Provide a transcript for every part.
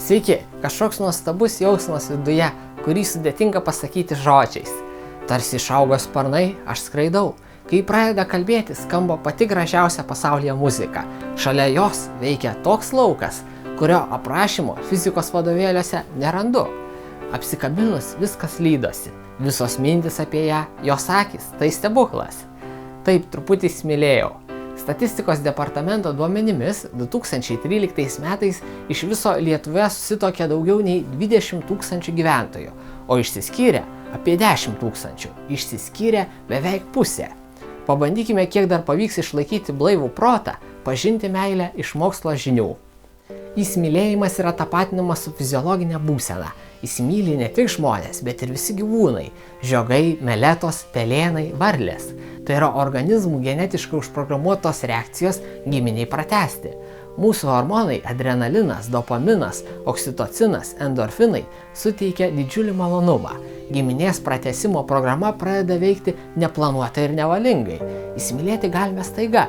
Sveiki, kažkoks nuostabus jausmas viduje, kurį sudėtinga pasakyti žodžiais. Tarsi išaugo sparnai, aš skraidau. Kai pradeda kalbėti, skamba pati gražiausia pasaulyje muzika. Šalia jos veikia toks laukas, kurio aprašymo fizikos vadovėliuose nerandu. Apsikabinus viskas lydosi. Visos mintis apie ją, jos akys, tai stebuklas. Taip, truputį įsimylėjau. Statistikos departamento duomenimis 2013 metais iš viso Lietuvoje susituokė daugiau nei 20 000 gyventojų, o išsiskyrė apie 10 000. Išsiskyrė beveik pusė. Pabandykime, kiek dar pavyks išlaikyti blaivų protą, pažinti meilę iš mokslo žinių. Įsimylėjimas yra tapatinamas su fiziologinė būsena. Įsimyli ne tik žmonės, bet ir visi gyvūnai – žiogai, meletos, pelėnai, varlės. Tai yra organizmų genetiškai užprogramuotos reakcijos giminiai pratęsti. Mūsų hormonai – adrenalinas, dopaminas, oksitocinas, endorfinai – suteikia didžiulį malonumą. Giminės pratęsimo programa pradeda veikti neplanuotai ir nevalingai. Įsimylėti galime staiga.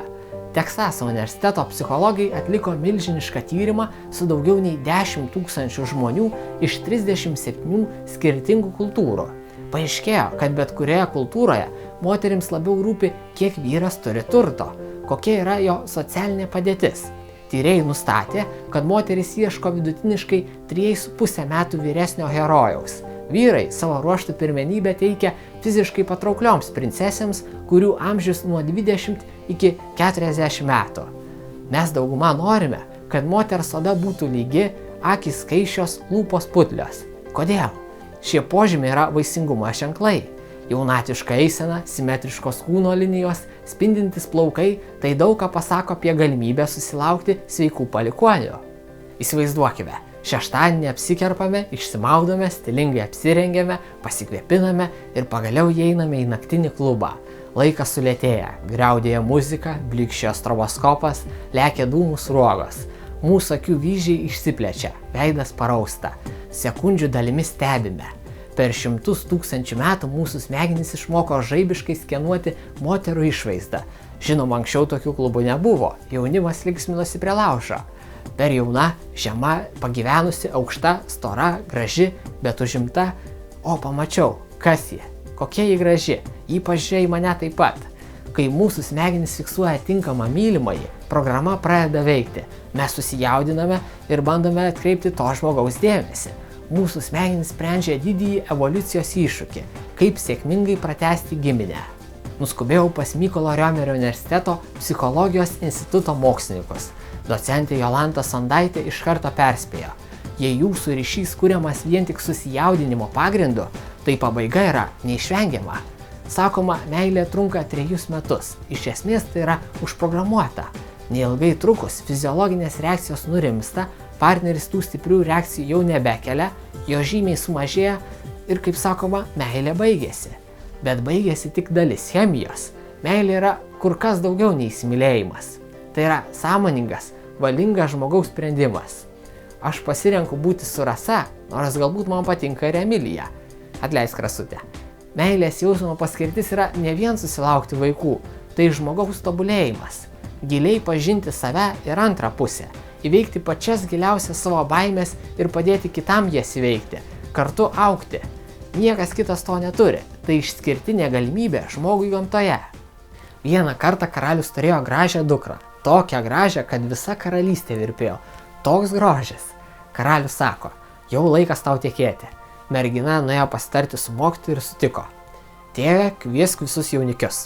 Teksaso universiteto psichologai atliko milžinišką tyrimą su daugiau nei 10 000 žmonių iš 37 skirtingų kultūrų. Paaiškėjo, kad bet kurioje kultūroje moterims labiau rūpi, kiek vyras turi turto, kokia yra jo socialinė padėtis. Tyrėjai nustatė, kad moteris ieško vidutiniškai 3,5 metų vyresnio herojaus. Vyrai savo ruožtu pirmenybę teikia fiziškai patrauklioms princesėms, kurių amžius nuo 20 iki 40 metų. Mes dauguma norime, kad moters oda būtų lygi, akys skaisčios, lūpos putlios. Kodėl? Šie požymiai yra vaisingumo ženklai. Jaunatiška eisena, simetriškos kūno linijos, spindintys plaukai – tai daug ką pasako apie galimybę susilaukti sveikų palikuonių. Įsivaizduokime. Šeštadienį apsikerpame, išsimaudome, stilingai apsirengėme, pasikvėpiname ir pagaliau įeiname į naktinį klubą. Laikas sulėtėja, griaudėja muzika, blikščioja stroboskopas, lekia dūmų sruogos. Mūsų akių vyzdžiai išsiplečia, veidas parausta. Sekundžių dalimis stebime. Per 100 000 metų mūsų smegenys išmoko žaibiškai skenuoti moterų išvaizdą. Žinoma, anksčiau tokių klubų nebuvo, jaunimas linksminosi prie laužo. Per jauna, žema, pagyvenusi, aukšta, stora, graži, bet užimta. O pamačiau, kas ji, kokia ji graži, ji pažiūrėjo į mane taip pat. Kai mūsų smegenys fiksuoja tinkamą mylimąjį, programa pradeda veikti. Mes susijaudiname ir bandome atkreipti to žmogaus dėmesį. Mūsų smegenys sprendžia didįjį evoliucijos iššūkį, kaip sėkmingai pratęsti giminę. Nuskubėjau pas Mykolo Riomerio universiteto psichologijos instituto mokslininkus. Docentė Jolanta Sondaitė iš karto perspėjo. Jei jūsų ryšys kuriamas vien tik susijaudinimo pagrindu, tai pabaiga yra neišvengiama. Sakoma, meilė trunka 3 metus. Iš esmės tai yra užprogramuota. Neilgai trukus fiziologinės reakcijos nurimsta, partneris tų stiprių reakcijų jau nebekelia, jo žymiai sumažėja ir, kaip sakoma, meilė baigėsi. Bet baigėsi tik dalis chemijos. Meilė yra kur kas daugiau nei įsimylėjimas. Tai yra sąmoningas, valingas žmogaus sprendimas. Aš pasirenku būti su Rasa, nors galbūt man patinka ir Emilija. Atleisk, Rasutė. Meilės jausmo paskirtis yra ne vien susilaukti vaikų, tai žmogaus tobulėjimas. Giliai pažinti save ir antrą pusę, įveikti pačias giliausias savo baimės ir padėti kitam jas įveikti, kartu augti. Niekas kitas to neturi, tai išskirtinė galimybė žmogui gamtoje. Vieną kartą karalius turėjo gražią dukrą. Tokią gražią, kad visa karalystė virpėjo. Toks grožis. Karalius sako, jau laikas tau tekėti. Mergina nuėjo pasitarti su mokytoju ir sutiko. Tėve, kviesk visus jaunikius.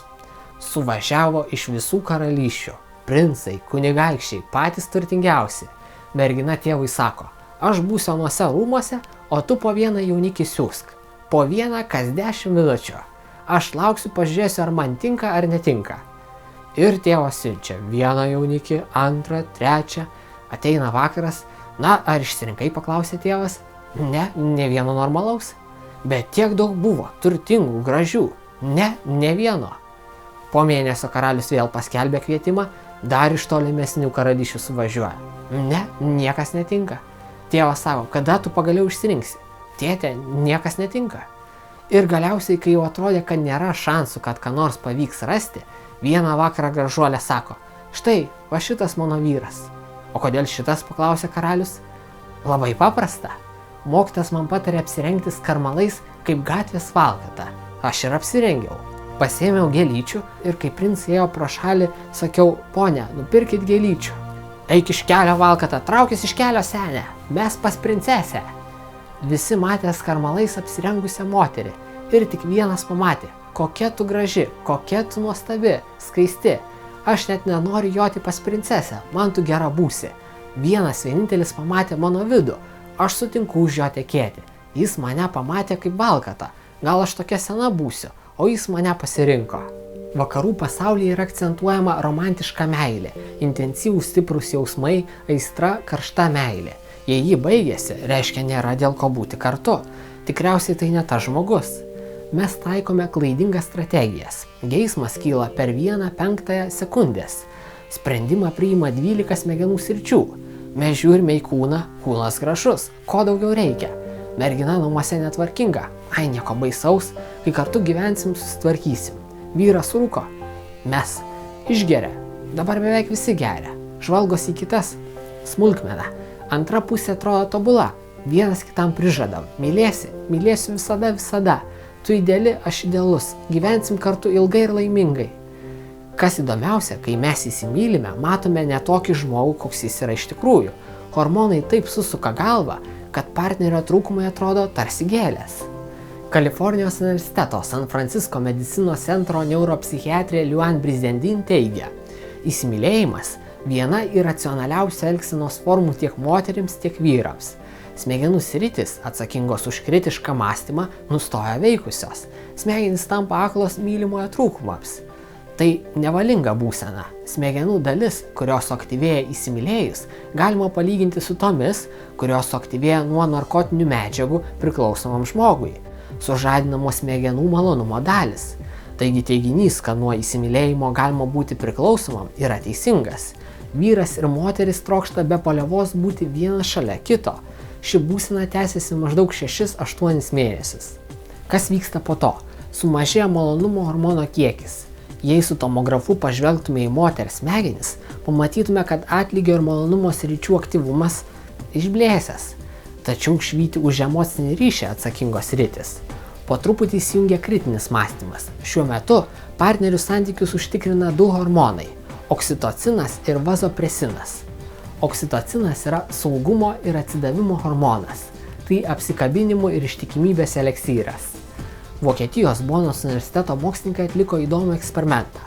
Suvažiavo iš visų karalysčių. Princai, kunigaikščiai, patys turtingiausi. Mergina tėvui sako, aš būsiu anuose rūmuose, o tu po vieną jaunikį siųsk. Po vieną kas 10 minučių. Aš lauksiu, pažiūrėsiu, ar man tinka ar netinka. Ir tėvas siunčia vieną jaunikį, antrą, trečią. Ateina vakaras. Na, ar išsirinkai, paklausė tėvas? Ne vieno normalaus. Bet tiek daug buvo, turtingų, gražių. Ne vieno. Po mėnesio karalius vėl paskelbė kvietimą, dar iš tolimesnių karalysčių suvažiuoja. Niekas netinka. Tėvas sako, kada tu pagaliau išsirinksi? Tėte, niekas netinka. Ir galiausiai, kai jau atrodė, kad nėra šansų, kad ką nors pavyks rasti, vieną vakarą gražuolė sako, štai, va šitas mano vyras. O kodėl šitas, paklausė karalius? Labai paprasta. Mokytas man patarė apsirengti skarmalais kaip gatvės valkata. Aš ir apsirengiau. Pasėmiau gėlyčių ir kai princai ėjo pro šalį, sakiau, ponia, nupirkit gėlyčių. Eik iš kelio valkata, traukis iš kelio senę, mes pas princesę. Visi matė skarmalais apsirengusią moterį ir tik vienas pamatė, kokia tu graži, kokia tu nuostabi, skaisti. Aš net nenoriu joti pas princesę, man tu gera būsi. Vienas vienintelis pamatė mano vidų, aš sutinku už jo tekėti. Jis mane pamatė kaip valkata, gal aš tokia sena būsiu, o jis mane pasirinko. Vakarų pasaulyje yra akcentuojama romantiška meilė, intensyvūs stiprūs jausmai, aistra, karšta meilė. Jei ji baigėsi, reiškia nėra dėl ko būti kartu. Tikriausiai tai ne tas žmogus. Mes taikome klaidingas strategijas. Geismas kyla per 1/5 sekundės. Sprendimą priima 12 smegenų sričių. Mes žiūrime į kūną, kūnas gražus, ko daugiau reikia. Mergina namuose netvarkinga, ai nieko baisaus, kai kartu gyvensim susitvarkysim. Vyras rūko, mes išgeria, dabar beveik visi geria, žvalgosi į kitas, smulkmena. Antra pusė atrodo tobula, vienas kitam prižadam, mylėsiu visada, tu ideali, aš idealus, gyvensim kartu ilgai ir laimingai. Kas įdomiausia, kai mes įsimylime, matome ne tokį žmogų, koks jis yra iš tikrųjų. Hormonai taip susuka galvą, kad partnerio trūkumai atrodo tarsi gėlės. Kalifornijos universiteto San Francisco medicinos centro neuropsichiatrė Luan Brizendin teigia, įsimylėjimas viena iracionaliausių elgsenos formų tiek moterims, tiek vyrams. Smegenų sritys, atsakingos už kritišką mąstymą, nustoja veikusios. Smegenys tampa aklos mylimojo trūkumams. Tai nevalinga būsena. Smegenų dalis, kurios aktyvėja įsimylėjus, galima palyginti su tomis, kurios aktyvėja nuo narkotinių medžiagų priklausomam žmogui. Sužadinamos smegenų malonumo dalis. Taigi teiginys, kad nuo įsimylėjimo galima būti priklausomam, yra teisingas. Vyras ir moteris trokšta be paliovos būti vienas šalia kito. Ši būsena tęsiasi maždaug 6-8 mėnesius. Kas vyksta po to? Sumažėja malonumo hormono kiekis. Jei su tomografu pažvelgtume į moters smegenis, pamatytume, kad atlygio ir malonumo sričių aktyvumas išblėsęs. Tačiau švyti už emocinį ryšį atsakingos sritys. Po truputį įsijungia kritinis mąstymas. Šiuo metu partnerių santykius užtikrina 2 hormonai – oksitocinas ir vazopresinas. Oksitocinas yra saugumo ir atsidavimo hormonas. Tai apsikabinimų ir ištikimybės eleksyras. Vokietijos Bonos universiteto mokslininkai atliko įdomų eksperimentą.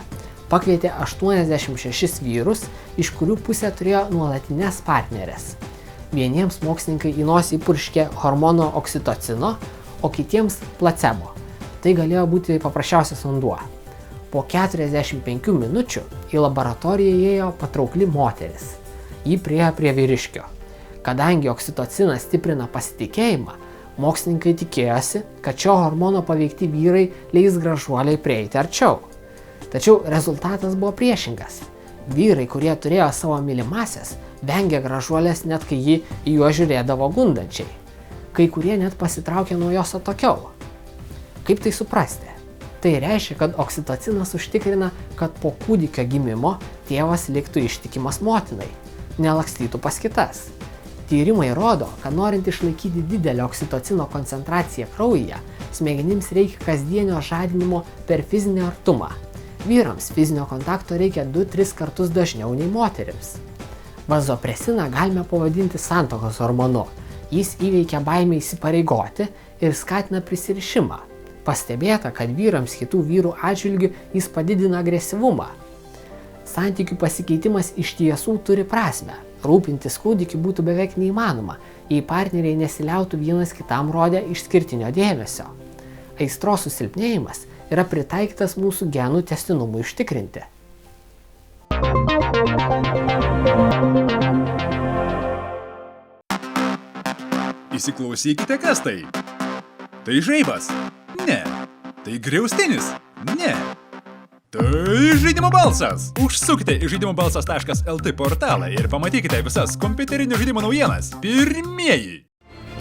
Pakvietė 86 vyrus, iš kurių pusė turėjo nuolatinės partnerės. Vieniems mokslininkai į nosį įpurškė hormono oksitocino, o kitiems placebo. Tai galėjo būti paprasčiausias vanduo. Po 45 minučių į laboratoriją įėjo patraukli moteris. Ji priėjo prie vyriškio. Kadangi oksitocinas stiprina pasitikėjimą, mokslininkai tikėjosi, kad šio hormono paveikti vyrai leis gražuoliai prieiti arčiau. Tačiau rezultatas buvo priešingas. Vyrai, kurie turėjo savo mylimasias, vengė gražuolės net kai ji į juos žiūrėdavo gundančiai. Kai kurie net pasitraukė nuo jos atokiau. Kaip tai suprasti? Tai reiškia, kad oksitocinas užtikrina, kad po kūdikio gimimo tėvas liktų ištikimas motinai, nelakstytų pas kitas. Tyrimai rodo, kad norint išlaikyti didelę oksitocino koncentraciją kraujyje, smegenims reikia kasdienio žadinimo per fizinį artumą. Vyrams fizinio kontakto reikia 2-3 kartus dažniau nei moterims. Vazopresiną galime pavadinti santuokos hormonu. Jis įveikia baimę įsipareigoti ir skatina prisirišimą. Pastebėta, kad vyrams kitų vyrų atžvilgių jis padidina agresyvumą. Santykių pasikeitimas iš tiesų turi prasmę. Rūpintis kūdikiu būtų beveik neįmanoma, jei partneriai nesiliautų vienas kitam rodę išskirtinio dėmesio. Aistros susilpnėjimas yra pritaikytas mūsų genų tęstinumui užtikrinti. Įsiklausykite, kas tai? Tai žaibas? Ne. Tai griaustinis? Ne. Tai žaidimo balsas. Užsukite į žaidimobalsas.lt portalą ir pamatykite visas kompiuterinių žaidimo naujienas. Pirmieji.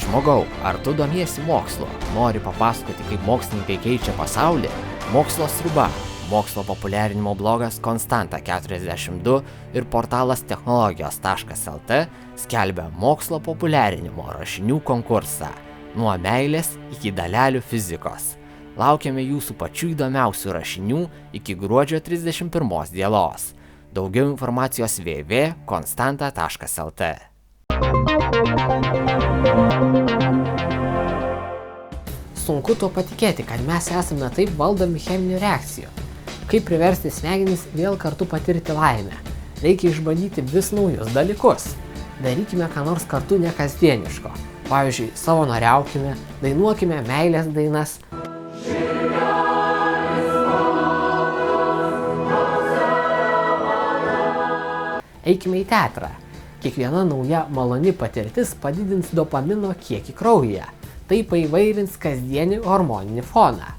Žmogau, ar tu domiesi mokslu? Nori papasakoti, kaip mokslininkai keičia pasaulį? Mokslo sriuba. mokslo populiarinimo blogas Konstanta42 ir portalas technologijos.lt skelbia mokslo populiarinimo rašinių konkursą nuo meilės iki dalelių fizikos. Laukiame jūsų pačių įdomiausių rašinių iki gruodžio 31 dienos. Daugiau informacijos www.konstanta.lt. Sunku tuo patikėti, kad mes esame taip valdomi cheminių reakcijų. Kaip priversti smegenis vėl kartu patirti laimę? Reikia išbandyti vis naujus dalykus. Darykime ką nors kartu nekasdieniško. Pavyzdžiui, savanoriaukime, dainuokime meilės dainas. Eikime į teatrą. Kiekviena nauja maloni patirtis padidins dopamino kiekį kraujyje. Tai paįvairins kasdienį hormoninį foną.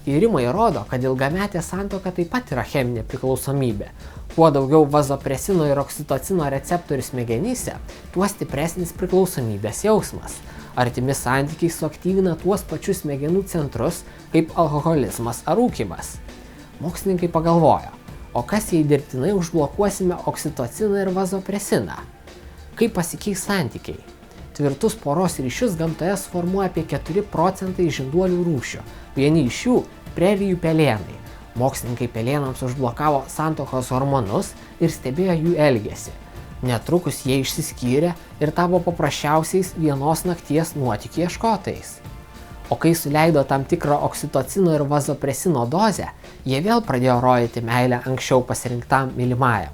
Tyrimai rodo, kad ilgametė santuoka taip pat yra cheminė priklausomybė. Kuo daugiau vazopresino ir oksitocino receptorių smegenyse, tuo stipresnis priklausomybės jausmas. Artimi santykiai suaktyvina tuos pačius smegenų centrus kaip alkoholizmas ar rūkymas. Mokslininkai pagalvojo, o kas jei dirbtinai užblokuosime oksitociną ir vazopresiną? Kaip pasikeis santykiai? Tvirtus poros ryšius gamtoje suformuoja apie 4 procentai žinduolių rūšių. Vieni iš jų – prerijų pelėnai. Mokslininkai pelėnams užblokavo santuokos hormonus ir stebėjo jų elgesį. Netrukus jie išsiskyrė ir tapo paprasčiausiais vienos nakties nuotykių ieškotojais. O kai suleido tam tikrą oksitocino ir vazopresino dozę, jie vėl pradėjo rodyti meilę anksčiau pasirinktam mylimajam.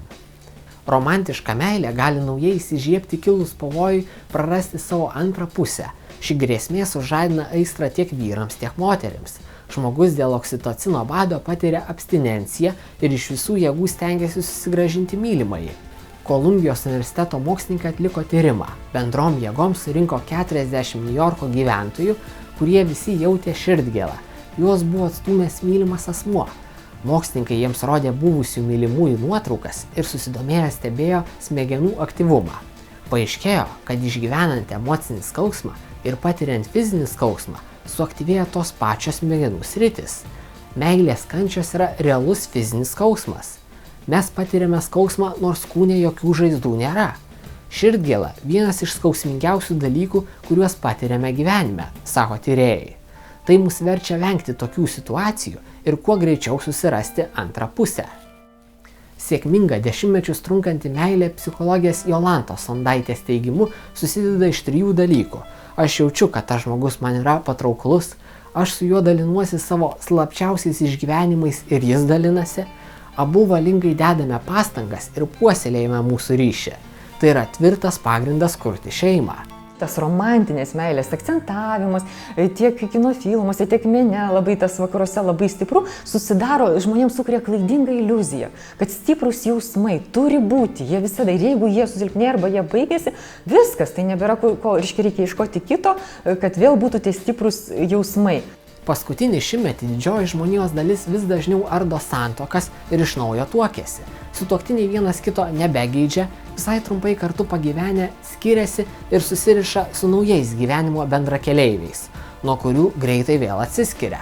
Romantiška meilė gali naujai įsižiebti kilus pavojui prarasti savo antrą pusę. Ši grėsmė sužadina aistrą tiek vyrams, tiek moterims. Žmogus dėl oksitocino bado patiria abstinenciją ir iš visų jėgų stengiasi susigrąžinti mylimąjį. Kolumbijos universiteto mokslininkai atliko tyrimą. Bendrom jėgom surinko 40 Niujorko gyventojų, kurie visi jautė širdgėlą. Juos buvo atstūmęs mylimas asmuo. Mokslininkai jiems rodė buvusių mylimųjų nuotraukas ir susidomėję stebėjo smegenų aktyvumą. Paaiškėjo, kad išgyvenant emocinį skausmą ir patiriant fizinį skausmą, suaktyvėja tos pačios smegenų sritys. Meilės kančios yra realus fizinis skausmas. Mes patiriame skausmą, nors kūne jokių žaizdų nėra. Širdgėla – vienas iš skausmingiausių dalykų, kuriuos patiriame gyvenime, sako tyrėjai. Tai mus verčia vengti tokių situacijų ir kuo greičiau susirasti antrą pusę. Sėkminga dešimtmečius trunkanti meilė psichologės Jolantos Sondaitės teigimu susideda iš 3 dalykų. Aš jaučiu, kad tas žmogus man yra patrauklus, aš su juo dalinuosi savo slapčiausiais išgyvenimais ir jis dalinasi, abu valingai dedame pastangas ir puoselėjame mūsų ryšį. Tai yra tvirtas pagrindas kurti šeimą. Tas romantinės meilės akcentavimas tiek kino filmuose, tiek mene, labai tas vakaruose labai stipru, susidaro, žmonėms sukuria klaidingą iliuziją, kad stiprus jausmai turi būti, jie visada, ir jeigu jie susilpnėja arba jie baigėsi, viskas, tai nebėra ko reikia ieškoti kito, kad vėl būtų tie stiprus jausmai. Paskutinį šimtmetį didžioji žmonijos dalis vis dažniau ardo santuokas ir iš naujo tuokiasi. Sutuoktiniai vienas kito nebegeidžia, visai trumpai kartu pagyvenę skiriasi ir susiriša su naujais gyvenimo bendrakeleiviais, nuo kurių greitai vėl atsiskiria.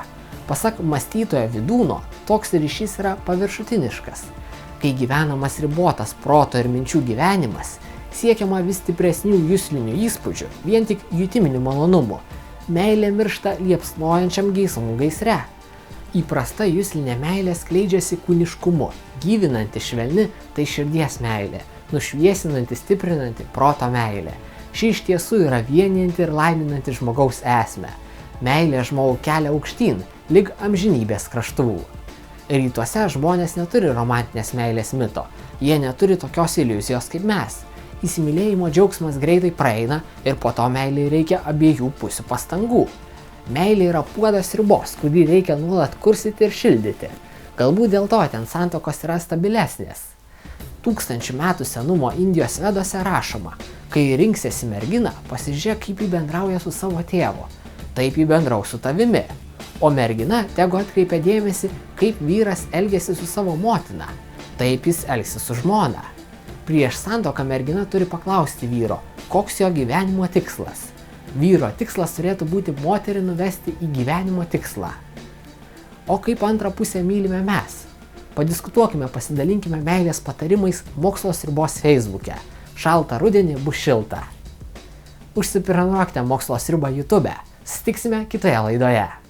Pasak mąstytojo Vidūno, toks ryšys yra paviršutiniškas. Kai gyvenamas ribotas proto ir minčių gyvenimas, siekiama vis stipresnių juslinių įspūdžių, vien tik jutiminių malonumų. Meilė miršta liepsnojančiam geismų gaisre. Įprasta juslinė meilė skleidžiasi kūniškumu, gyvinanti švelni tai širdies meilė, nušviesinanti stiprinanti proto meilė. Ši iš tiesų yra vienijanti ir laiminanti žmogaus esmę. Meilė žmogų kelia aukštyn, lyg amžinybės kraštuvų. Rytuose žmonės neturi romantinės meilės mito, jie neturi tokios iliuzijos kaip mes. Įsimylėjimo džiaugsmas greitai praeina ir po to meilei reikia abiejų pusių pastangų. Meilė yra puodas sriubos, kurį reikia nuolat kursyti ir šildyti. Galbūt dėl to ten santuokos yra stabilesnės. 1000 metų senumo Indijos vedose rašoma, kai rinksiesi merginą, pasižiūrėk, kaip ji bendrauja su savo tėvu. Taip ji bendraus su tavimi. O mergina tegu atkreipia dėmesį, kaip vyras elgiasi su savo motina. Taip jis elgsis su žmona. Prieš santuoką mergina turi paklausti vyro, koks jo gyvenimo tikslas. Vyro tikslas turėtų būti moterį nuvesti į gyvenimo tikslą. O kaip antrą pusę mylime mes? Padiskutuokime, pasidalinkime meilės patarimais Mokslo sriubos Facebook'e. Šaltą rudenį bus šilta. Užsiprenuokite Mokslo sriubą YouTube. Susitiksime kitoje laidoje.